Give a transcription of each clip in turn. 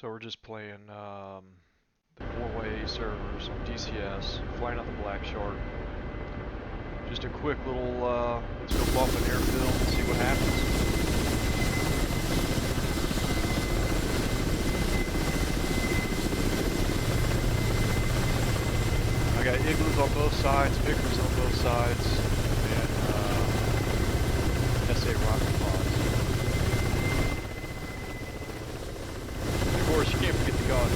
So we're just playing the 4-way servers on DCS, flying out the Black Shark. Just a quick little, let's go bump an airfield and see what happens. I got igloos on both sides, Vickers on both sides, and SA rocket pods. And of course, you can't forget the gun.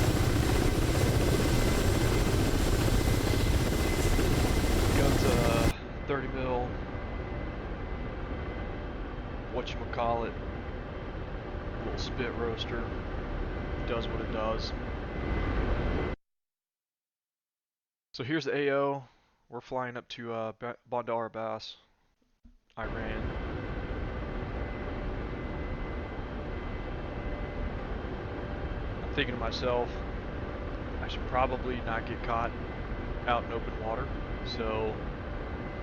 Gun's a 30 mil, whatchamacallit, little spit roaster, does what it does. So here's the AO, we're flying up to Bandar Abbas, Iran. I'm thinking to myself, I should probably not get caught out in open water, so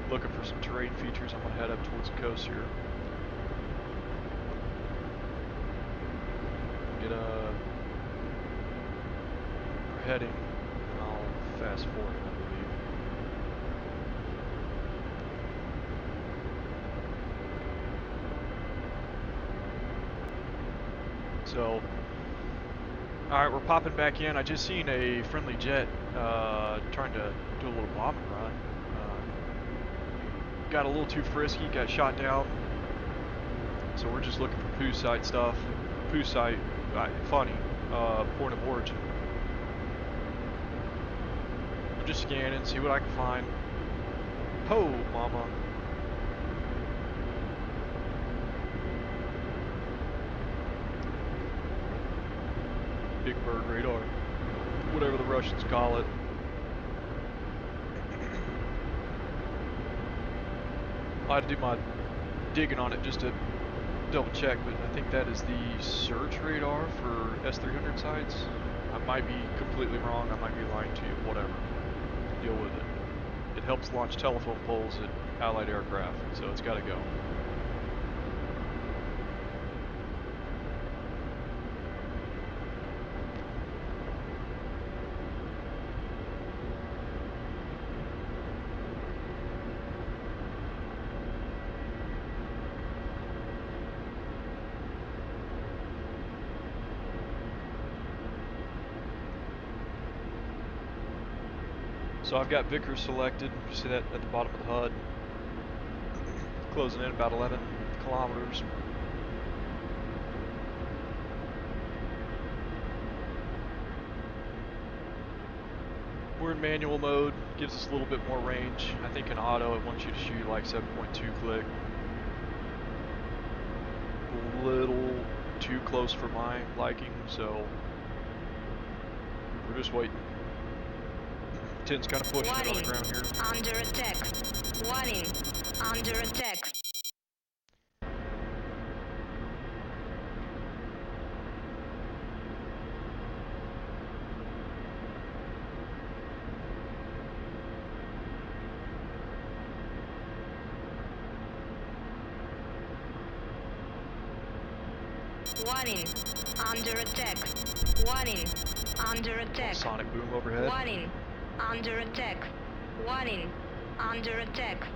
looking for some terrain features. I'm going to head up towards the coast here. Get a heading, and I'll fast forward, I believe. So, alright, we're popping back in. I just seen a friendly jet trying to do a little bombing run. Got a little too frisky, got shot down. So we're just looking for poo site stuff. Poo site, funny, point of origin. I'm just scanning, see what I can find. Ho, mama. Big bird radar, whatever the Russians call it. I had to do my digging on it just to double check, but I think that is the search radar for S-300 sites. I might be completely wrong, I might be lying to you, whatever. Deal with it. It helps launch telephone poles at Allied aircraft, so it's gotta go. So I've got Vickers selected. You see that at the bottom of the HUD. Closing in about 11 kilometers. We're in manual mode. Gives us a little bit more range. I think in auto it wants you to shoot like 7.2 click. A little too close for my liking, so we're just waiting. 10's kind of pushing it on the ground here. Under attack. Warning. Under attack. Warning. Under attack. Warning. Under attack. Sonic boom overhead. Warning. Under attack. Warning. Under attack.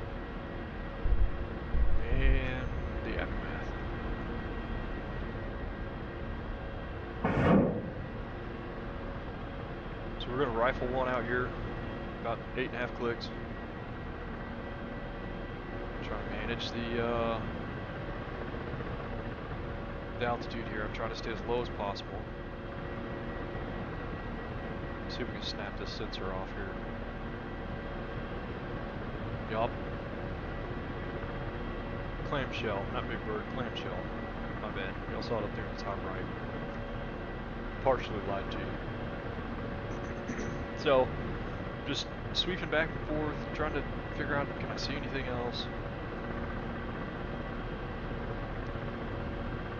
And the aftermath. So we're going to rifle one out here. About 8.5 clicks. Trying to manage the altitude here. I'm trying to stay as low as possible. See if we can snap this sensor off here. Yup. Clamshell, not big bird, clamshell. My bad. Y'all saw it up there in the top right. Partially lied to you. So, just sweeping back and forth, trying to figure out, can I see anything else?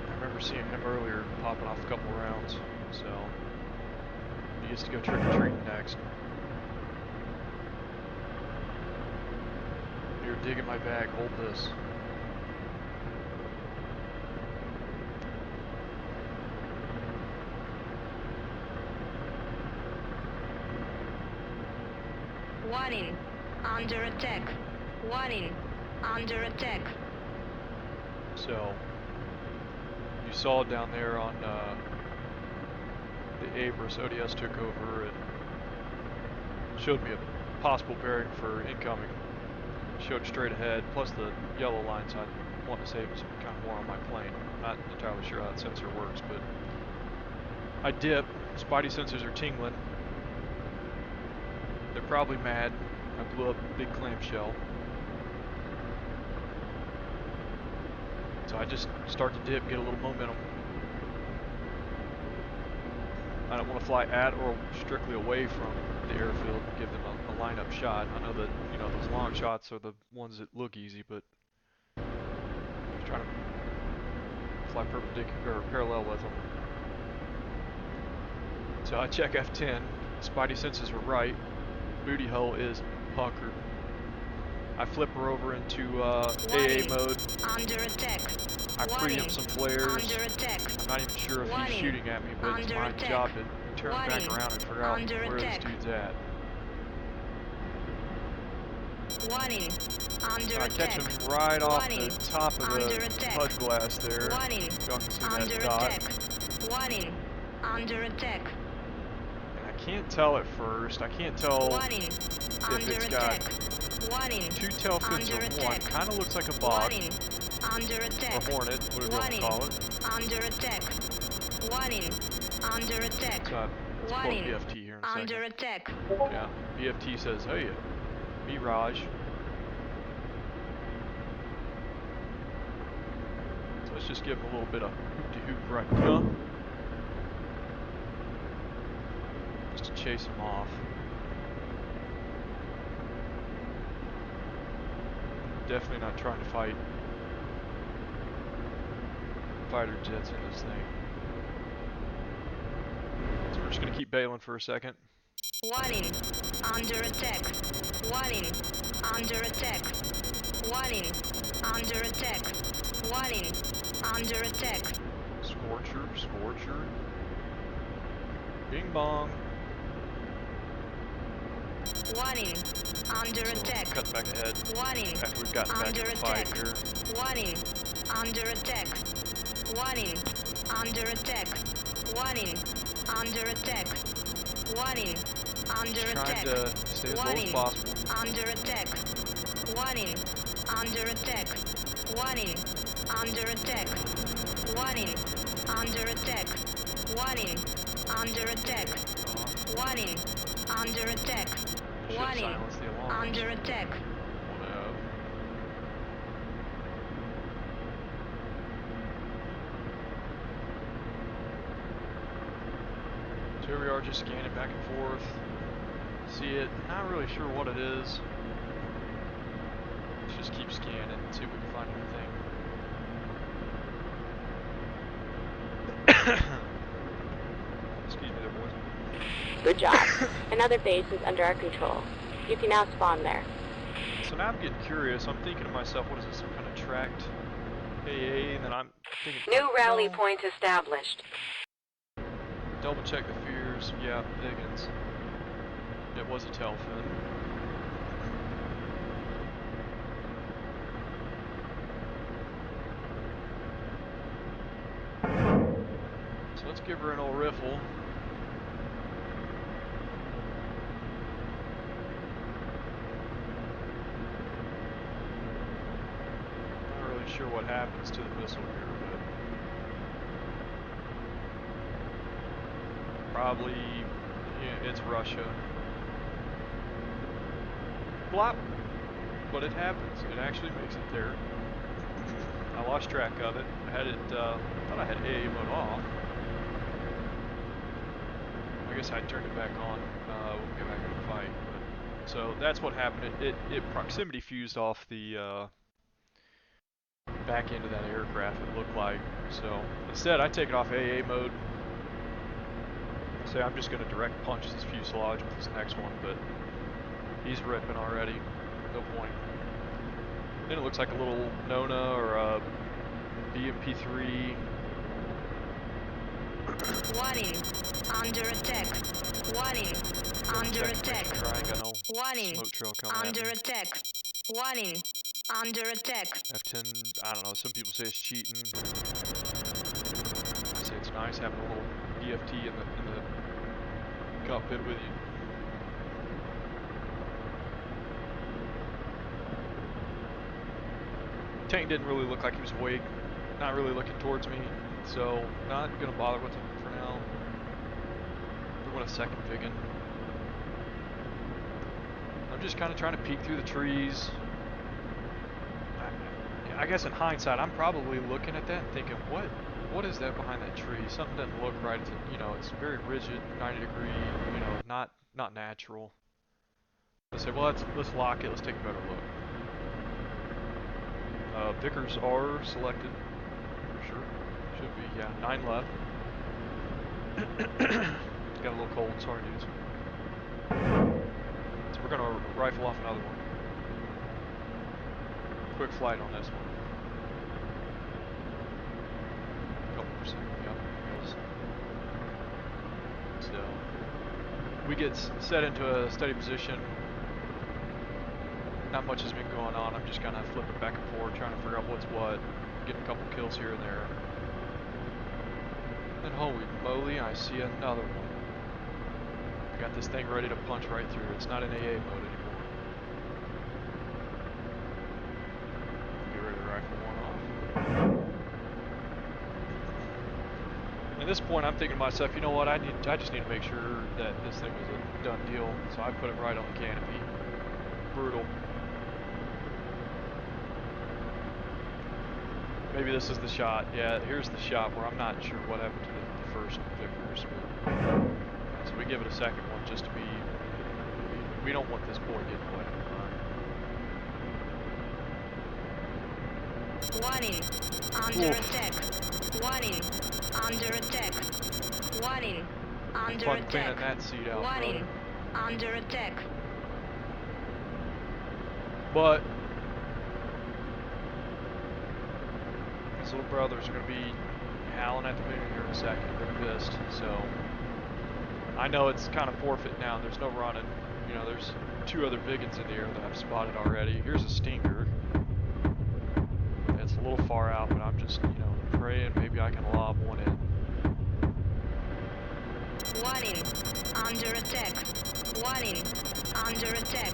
I remember seeing him earlier popping off a couple rounds, so he gets to go trick-or-treating next. You're digging my bag, hold this. Warning. Under attack. Warning. Under attack. So, you saw down there on the Abras, ODS took over and showed me a possible bearing for incoming. Showed straight ahead, plus the yellow lines I want to save some kind of more on my plane. I'm not entirely sure how that sensor works, but I dip. Spidey sensors are tingling. They're probably mad. I blew up a big clamshell. So I just start to dip, get a little momentum. I don't want to fly at or strictly away from the airfield and give them a lineup shot. I know that, you know, those long shots are the ones that look easy, but I'm trying to fly perpendicular or parallel with them. So I check F10. Spidey sensors were right. Booty hole is puckered. I flip her over into AA mode. Under attack. I preempt some flares. Under attack. I'm not even sure if he's shooting at me, but it's my job to turn back around and figure out where this dude's at. Warning. Under I attack. catch him right off the top of the HUD glass there. Warning. Y'all can see Under that dot. attack. Warning. Under attack. And I can't tell at first. I can't tell Warning. if Under it's attack. got Warning. two tail fins or one. Kind of looks like a bog. Warning. Under attack. Or hornet, whatever you want to call it. Under attack. Warning. Under attack. So let's pull up Warning. BFT here in a second. Under attack. Yeah, BFT says, hey, Mirage. So let's just give him a little bit of hoop-de-hoop right now. Just to chase him off. Definitely not trying to fight fighter jets in this thing. So we're just going to keep bailing for a second. Warning. Under attack. Warning. Under attack. Warning. Under attack. Warning. Under attack. Scorcher, Scorcher. Bing bong. Warning. Under So attack. cut back ahead. Warning. After we've gotten back Under to the attack. fight here. Warning. Under attack. Warning. Under attack. Warning. Under attack. Warning. Under Just attack. trying to stay as low as Warning. possible. Under attack. Warning. Under attack. Warning. Under attack. Warning. Under attack. Warning. Under attack. Warning. Under attack. Should Warning. silence the alarm. Under attack. So here we are, just scanning back and forth. See it, not really sure what it is. Let's just keep scanning and see if we can find anything. Excuse me there, boys. Good job. Another base is under our control. You can now spawn there. So now I'm getting curious. I'm thinking to myself, what is this, some kind of tracked AA? And then I'm thinking, New rally no. point established. Double check the fears. Yeah, Higgins. It was a tailfin. So let's give her an old riffle. Not really sure what happens to the missile here, but probably, yeah, it's Russia. Blop! But it happens. It actually makes it there. I lost track of it. I had it, thought I had AA mode off. I guess I turned it back on when we get back in the fight. But, so that's what happened. It proximity fused off the back end of that aircraft, it looked like. So instead, I take it off AA mode. Say I'm just going to direct punch this fuselage with this next one, but he's ripping already. No point. Then it looks like a little Nona or a BMP-3. Warning. Under attack. Warning. Under attack. Triangle. Warning. Smoke trail coming Under at me. attack. Warning. Under attack. F10, I don't know, some people say it's cheating. I say it's nice having a little DFT in the cockpit with you. Tank didn't really look like he was awake, not really looking towards me, so not gonna bother with him for now. We want a second Vigan. I'm just kind of trying to peek through the trees. I guess in hindsight, I'm probably looking at that and thinking, what is that behind that tree? Something doesn't look right. It's, you know, it's very rigid, 90 degree, you know, not natural. I say, well, let's lock it. Let's take a better look. Vickers are selected for sure. Should be, yeah. 9 left. It's got a little cold. Sorry, dudes. So we're gonna rifle off another one. Quick flight on this one. Couple percent, yep. So we get set into a steady position. Not much has been going on. I'm just kind of flipping back and forth, trying to figure out what's what. Getting a couple kills here and there. And holy moly, I see another one. I got this thing ready to punch right through. It's not in AA mode anymore. Get ready to rifle one off. At this point, I'm thinking to myself, you know what? I just need to make sure that this thing was a done deal. So I put it right on the canopy. Brutal. Maybe this is the shot. Yeah, here's the shot where I'm not sure what happened to the first Vickers. So we give it a second one just to be. We don't want this boy getting wet. Warning. Under attack. Warning. Under attack. Warning. Under Fun attack. cleaning that seat out, Warning. brother. Under attack. But his little brothers are going to be howling at the moon here in a second. They're pissed. So I know it's kind of forfeit now. There's no running. You know, there's 2 other Vigans in the air that I've spotted already. Here's a Stinger. It's a little far out, but I'm just, you know, praying maybe I can lob one in. Warning. Under attack. Warning. Under attack.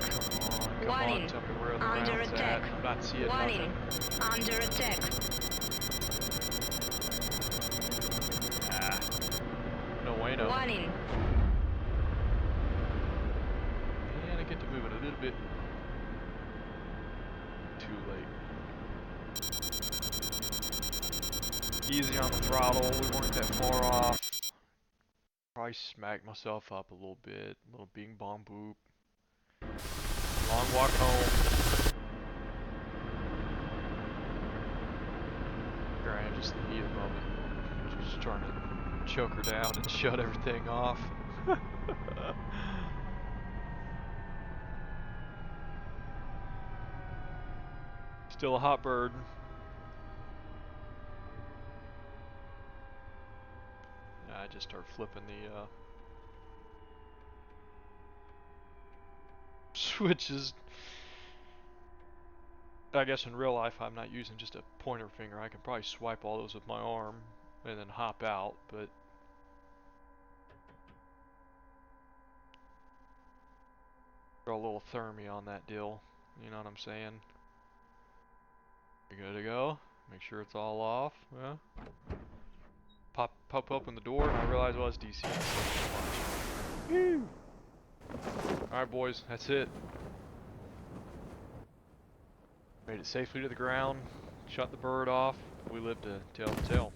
Come Warning. on, tell me where the Under round's attack. at. I'm not seeing Warning. nothing. Under attack. Ah. No way, no. Warning. And I get to move it a little bit too late. Easy on the throttle, we weren't that far off. Probably smacked myself up a little bit. A little bing bong boop. Long walk home. Granted, just the heat of the moment. Just trying to choke her down and shut everything off. Still a hot bird. I just start flipping the switches. I guess in real life I'm not using just a pointer finger. I can probably swipe all those with my arm and then hop out, but throw a little thermi on that deal. You know what I'm saying? You good to go? Make sure it's all off. Yeah. Pop open the door and I realize, well, it's DCS. Woo! Alright boys, that's it. Made it safely to the ground, shut the bird off. We live to tell the tale.